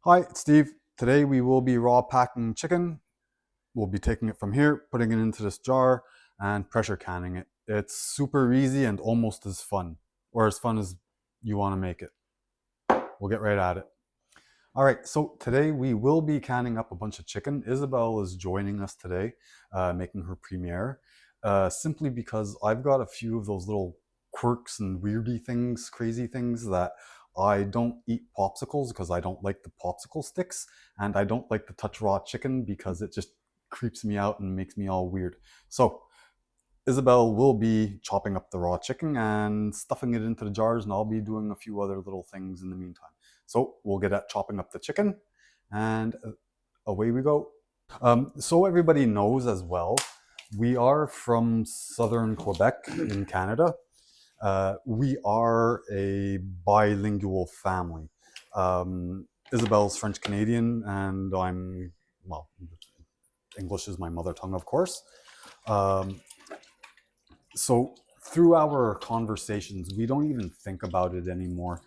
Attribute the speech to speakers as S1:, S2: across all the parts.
S1: Hi, it's Steve. Today we will be raw packing chicken. We'll be taking it from here, putting it into this jar, and pressure canning it. It's super easy and almost as fun, or as fun as you want to make it. We'll get right at it. All right, so today we will be canning up a bunch of chicken. Isabel is joining us today, making her premiere, simply because I've got a few of those little quirks and weirdy things, crazy things that I don't eat popsicles because I don't like the popsicle sticks, and I don't like to touch raw chicken because it just creeps me out and makes me all weird. So Isabel will be chopping up the raw chicken and stuffing it into the jars, and I'll be doing a few other little things in the meantime. So we'll get at chopping up the chicken, and away we go. So everybody knows as well, we are from southern Quebec in Canada. We are a bilingual family. Isabel's French Canadian, and well, English is my mother tongue, of course. Um, so through our conversations, we don't even think about it anymore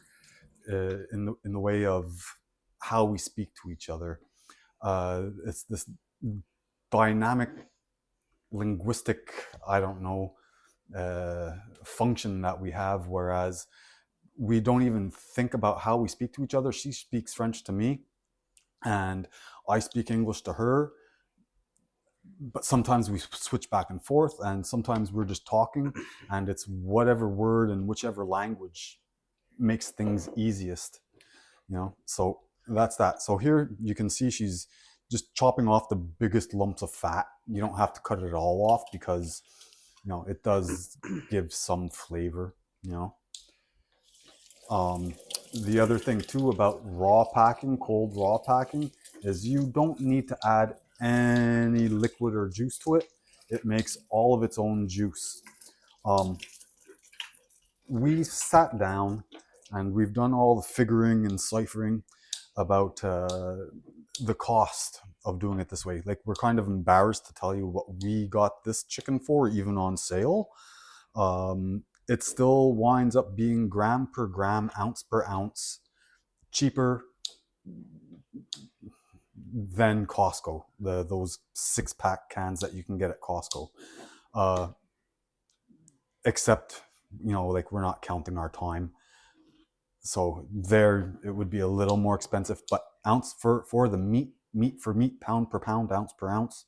S1: in the way of how we speak to each other. It's this dynamic linguistic, I don't know, function that we have, whereas we don't even think about how we speak to each other. She speaks French to me, and I speak English to her. But sometimes we switch back and forth, and sometimes we're just talking, and it's whatever word in whichever language makes things easiest, So that's that. So here you can see she's just chopping off the biggest lumps of fat. You don't have to cut it all off because it does give some flavor. The other thing too about raw packing, cold raw packing, is you don't need to add any liquid or juice to it. It makes all of its own juice. We sat down and we've done all the figuring and ciphering about the cost of doing it this way. Like, we're kind of embarrassed to tell you what we got this chicken for, even on sale. It still winds up being gram per gram, ounce per ounce cheaper than Costco, those 6-pack cans that you can get at Costco. Except, like, we're not counting our time. So there it would be a little more expensive, but ounce for the meat for meat, pound per pound, ounce per ounce,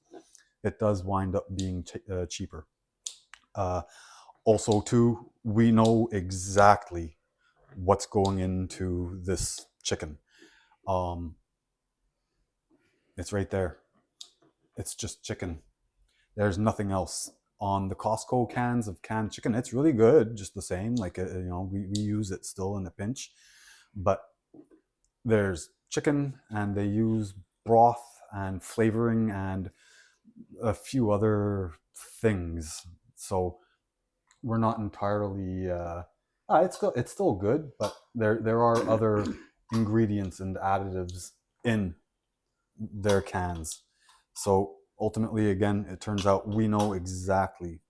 S1: it does wind up being cheaper. Also, too, we know exactly what's going into this chicken. It's right there. It's just chicken. There's nothing else. On the Costco cans of canned chicken, it's really good, just the same. Like, we use it still in a pinch, but there's chicken, and they use broth and flavoring and a few other things. So we're not entirely. It's still good, but there are other ingredients and additives in their cans. So ultimately, again, it turns out we know exactly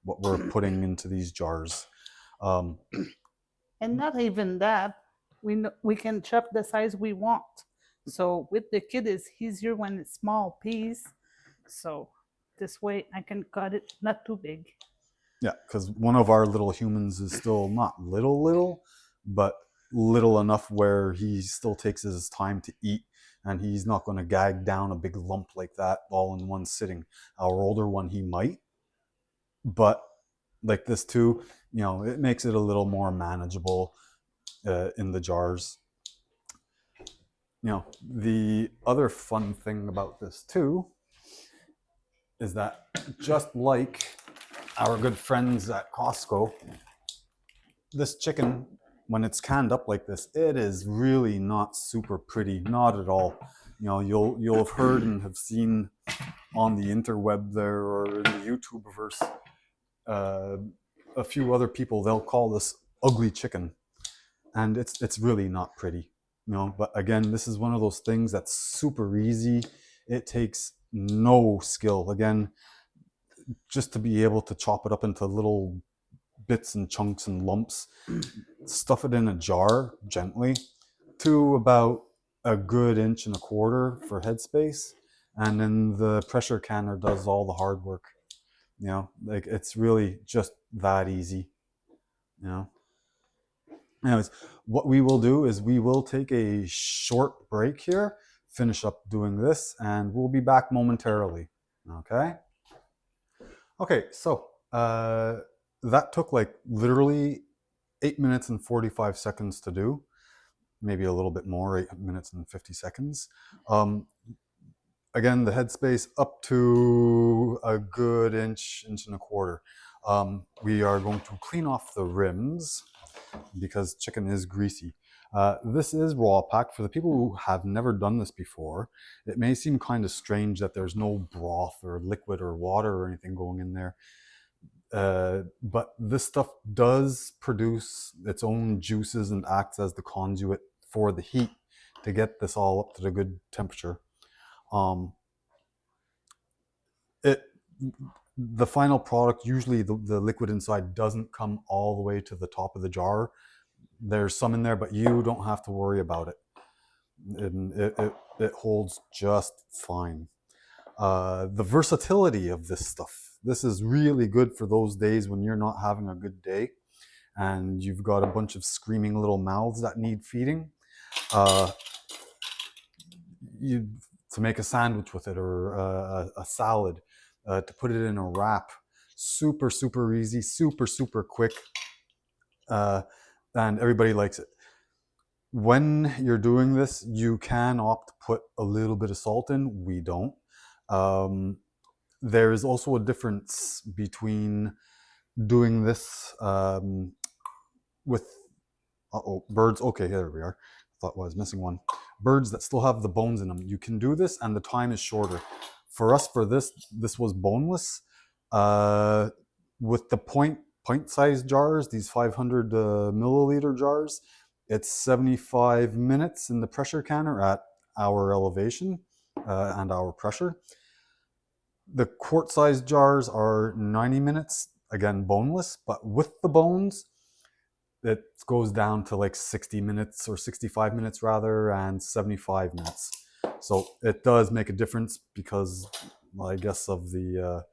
S1: what we're putting into these jars. Um,
S2: And not even that, we can chop the size we want. So with the kid, it's easier when it's small piece. So this way I can cut it not too big.
S1: yeah, because one of our little humans is still not little, but little enough where he still takes his time to eat, and he's not going to gag down a big lump like that all in one sitting. Our older one, he might, but like this too, it makes it a little more manageable in the jars. The other fun thing about this too is that, just like our good friends at Costco, this chicken, when it's canned up like this, it is really not super pretty, not at all. You'll have heard and have seen on the interweb there, or in the YouTubeverse, uh, a few other people, they'll call this ugly chicken, and it's really not pretty. But again, this is one of those things that's super easy. It takes no skill. Again, just to be able to chop it up into little bits and chunks and lumps, stuff it in a jar gently to about a good 1.25 inches for headspace, and then the pressure canner does all the hard work. Like it's really just that easy. You know. Anyways, what we will do is we will take a short break here, finish up doing this, and we'll be back momentarily. Okay. Okay. So that took like literally 8 minutes and 45 seconds to do, maybe a little bit more, 8 minutes and 50 seconds. Again, the headspace up to a good inch, 1.25 inches. We are going to clean off the rims because chicken is greasy. This is raw pack. For the people who have never done this before, it may seem kind of strange that there's no broth or liquid or water or anything going in there. But this stuff does produce its own juices and acts as the conduit for the heat to get this all up to the good temperature. It the final product, usually the liquid inside doesn't come all the way to the top of the jar. There's some in there, but you don't have to worry about it. It holds just fine. The versatility of this stuff. This is really good for those days when you're not having a good day and you've got a bunch of screaming little mouths that need feeding. To make a sandwich with it, or a salad, to put it in a wrap. Super, super easy, super, super quick, and everybody likes it. When you're doing this, you can opt to put a little bit of salt in. We don't. There is also a difference between doing this with birds. Okay, here we are. Thought I was missing one. Birds that still have the bones in them. You can do this, and the time is shorter. For us, for this was boneless. With the pint-sized jars, these 500 milliliter jars, it's 75 minutes in the pressure canner at our elevation and our pressure. The quart-sized jars are 90 minutes, again boneless, but with the bones, it goes down to like 60 minutes or 65 minutes rather, and 75 minutes. So it does make a difference because, I guess, of the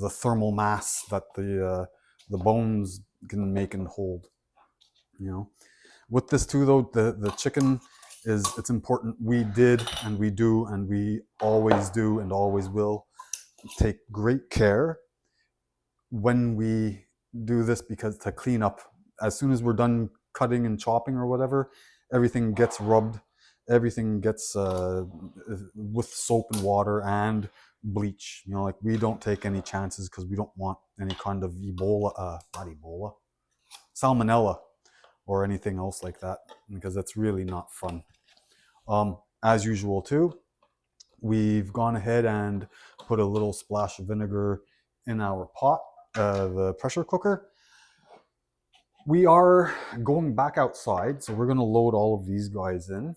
S1: thermal mass that the bones can make and hold. With this too, though, the chicken it's important. We did and we do and we always do and always will take great care when we do this, because to clean up, as soon as we're done cutting and chopping or whatever, everything gets rubbed, everything gets with soap and water and bleach. Like, we don't take any chances because we don't want any kind of salmonella or anything else like that, because that's really not fun. As usual too, we've gone ahead and put a little splash of vinegar in our pot, the pressure cooker. We are going back outside, so we're going to load all of these guys in.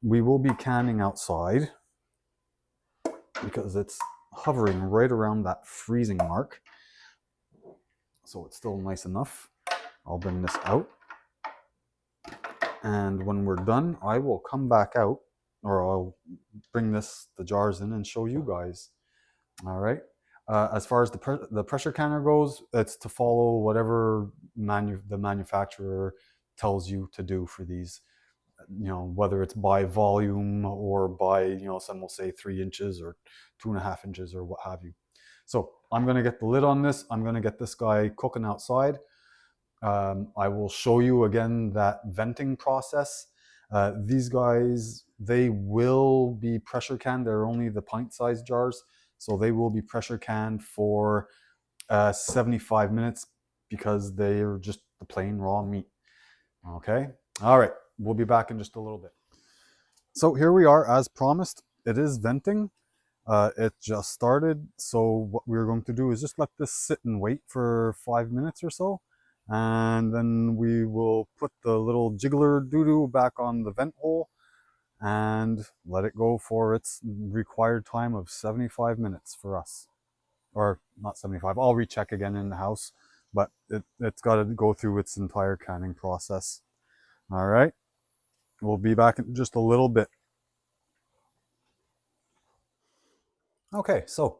S1: We will be canning outside because it's hovering right around that freezing mark. So it's still nice enough. I'll bring this out. And when we're done, I will come back out, or I'll bring the jars in and show you guys. All right. As far as the pressure canner goes, it's to follow whatever the manufacturer tells you to do for these. Whether it's by volume or by, some will say 3 inches or 2.5 inches or what have you. So I'm going to get the lid on this. I'm going to get this guy cooking outside. I will show you again that venting process. These guys, they will be pressure canned. They're only the pint-sized jars, so they will be pressure canned for 75 minutes because they're just the plain raw meat. Okay? All right. We'll be back in just a little bit. So here we are, as promised. It is venting. It just started. So what we're going to do is just let this sit and wait for 5 minutes or so. And then we will put the little jiggler doo-doo back on the vent hole and let it go for its required time of 75 minutes for us. Or not 75, I'll recheck again in the house, but it's got to go through its entire canning process. All right. We'll be back in just a little bit. Okay, so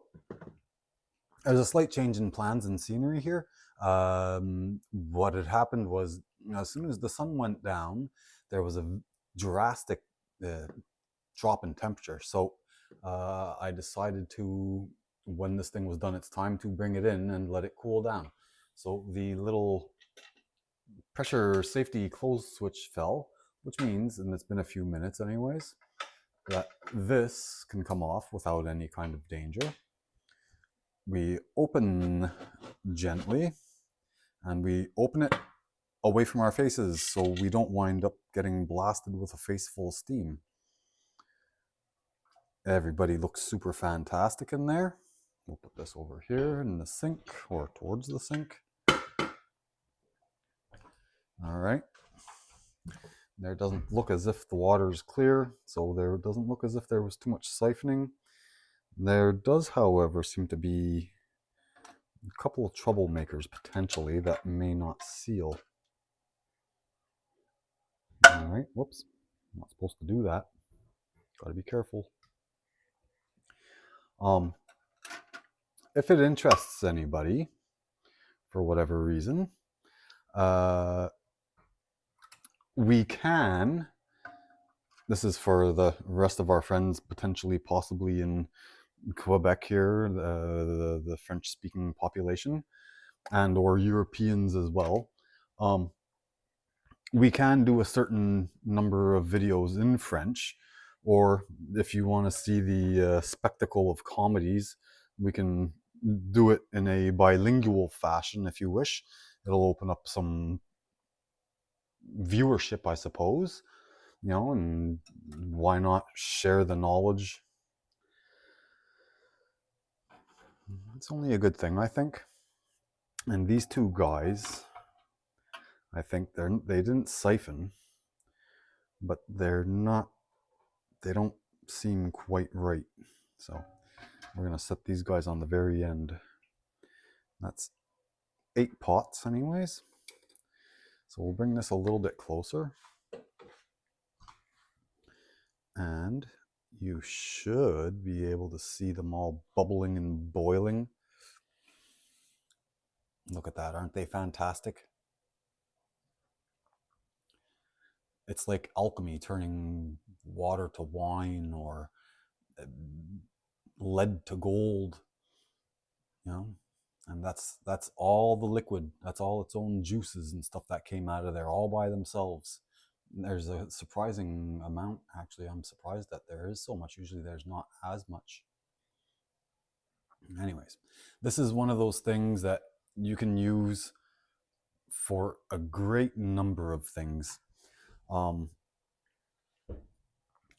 S1: there's a slight change in plans and scenery here. What had happened was, as soon as the sun went down, there was a drastic uh, drop in temperature. So I decided to, when this thing was done, it's time to bring it in and let it cool down. So the little pressure safety close switch fell, which means, and it's been a few minutes anyways, that this can come off without any kind of danger. We open gently, and we open it away from our faces so we don't wind up getting blasted with a face full of steam. Everybody looks super fantastic in there. We'll put this over here in the sink or towards the sink. All right. There doesn't look as if the water is clear, so there doesn't look as if there was too much siphoning. There does, however, seem to be a couple of troublemakers potentially that may not seal. All right, whoops, I'm not supposed to do that. Got to be careful. If it interests anybody, for whatever reason, we can, this is for the rest of our friends potentially possibly in Quebec here, the French-speaking population, and or Europeans as well. We can do a certain number of videos in French, or if you want to see the spectacle of comedies, we can do it in a bilingual fashion if you wish. It'll open up some viewership, I suppose, and why not share the knowledge? It's only a good thing, I think. And these two guys, I think they didn't siphon, but they don't seem quite right. So we're gonna set these guys on the very end. That's 8 pots anyways. So we'll bring this a little bit closer. And you should be able to see them all bubbling and boiling. Look at that, aren't they fantastic? It's like alchemy, turning water to wine or lead to gold, and that's all the liquid, that's all its own juices and stuff that came out of there all by themselves. There's a surprising amount, actually. I'm surprised that there is so much. Usually there's not as much. Anyways, this is one of those things that you can use for a great number of things.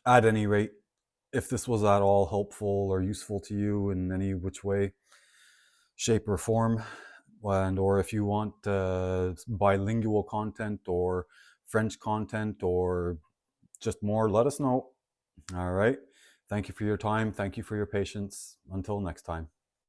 S1: At any rate, if this was at all helpful or useful to you in any which way, shape, or form, and or if you want bilingual content or French content or just more, let us know. All right. Thank you for your time. Thank you for your patience. Until next time.